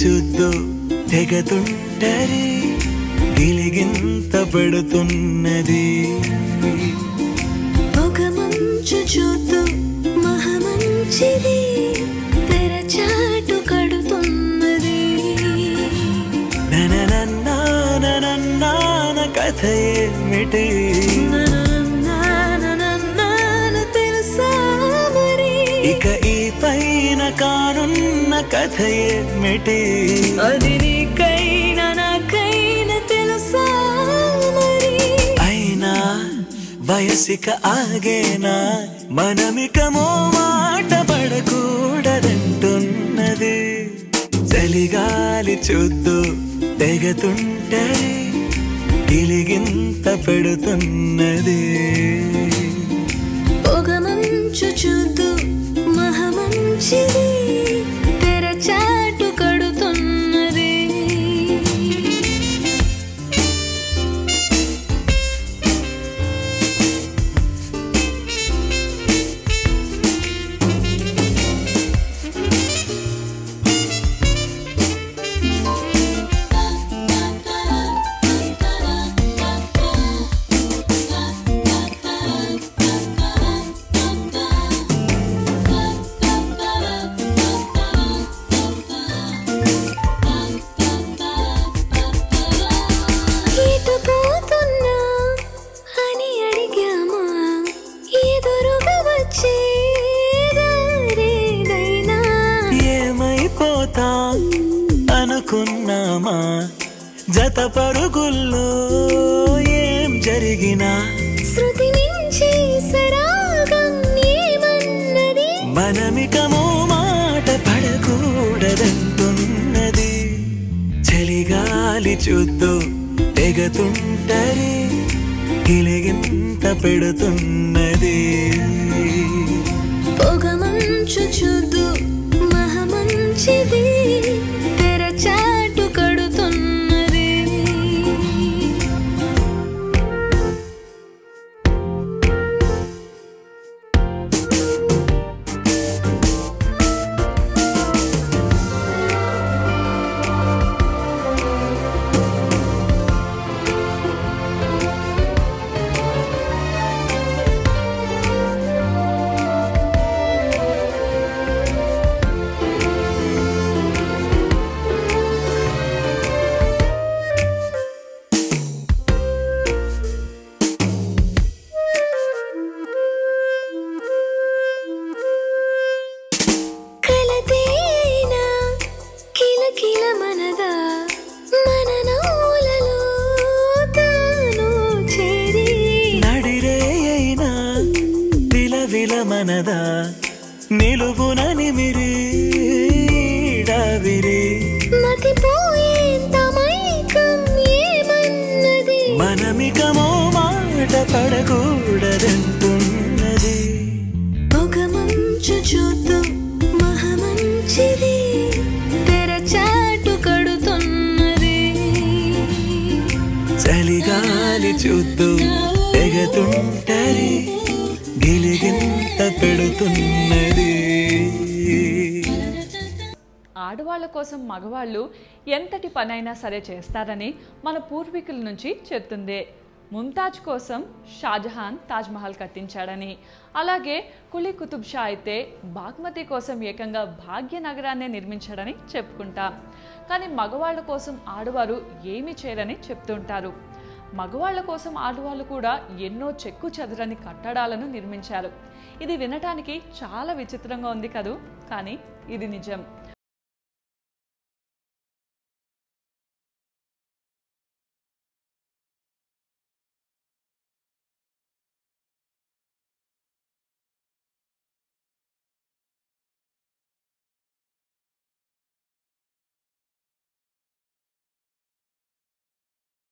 చూద్దు తెగతుంటరి గిలిగింత పడుతున్నది ఒక మంచు చూద్దు మహమంచిది తెరచాటు కడుతున్నది నననన్నాన కథ ఏమిటి ఇక ఈ పైన కానున్న కథ ఏమిటి అది నీకైనా నాకైనా తెలుసా మరి అయినా వయసిక ఆగేనా మనమికమో మాట పడకూడదంటున్నది చలిగాలి చూద్దు తెగతుంటరి గిలిగింత పెడుతున్నది ఒక మంచు చూద్దు మహమంచిది తెరచాటు కడుతున్నది అనుకున్నామా జత పరుగుల్లో ఏం జరిగినా శృతి మించి సరాగం ఏమన్నది మనమికమో మాట పడకూడదంటున్నది చలిగాలి చూద్దు తెగతుంటరి గిలిగింత పెడుతున్నది పొగ మంచు చూద్దు మహమంచిది తెరచాటు కడుతున్నది మనదా నిలువున నిమిరిడావిరి మతిపోయేంత మైకం ఏమన్నది మనమికమో మాట పడకూడదంటున్నది ఒక మంచు చూద్దు మహమంచిది తెరచాటు కడుతున్నది చలిగాలి చూద్దు తెగతుంటరి గిలిగింత పెడుతున్నది ఆడవాళ్ళ కోసం మగవాళ్ళు ఎంతటి పనైనా సరే చేస్తారని మన పూర్వీకుల నుంచి చెప్తుంది. ముంతాజ్ కోసం షాజహాన్ తాజ్మహల్ కట్టించాడని, అలాగే కులీ కుతుబ్ షా అయితే బాగ్మతి కోసం ఏకంగా భాగ్యనగరాన్నే నిర్మించాడని చెప్పుకుంటాం. కానీ మగవాళ్ళ కోసం ఆడవారు ఏమీ చేయరని చెప్తుంటారు. మగవాళ్ళ కోసం ఆడవాళ్ళు కూడా ఎన్నో చెక్కు చెదరని కట్టడాలను నిర్మించారు. ఇది వినటానికి చాలా విచిత్రంగా ఉంది కదూ, కానీ ఇది నిజం.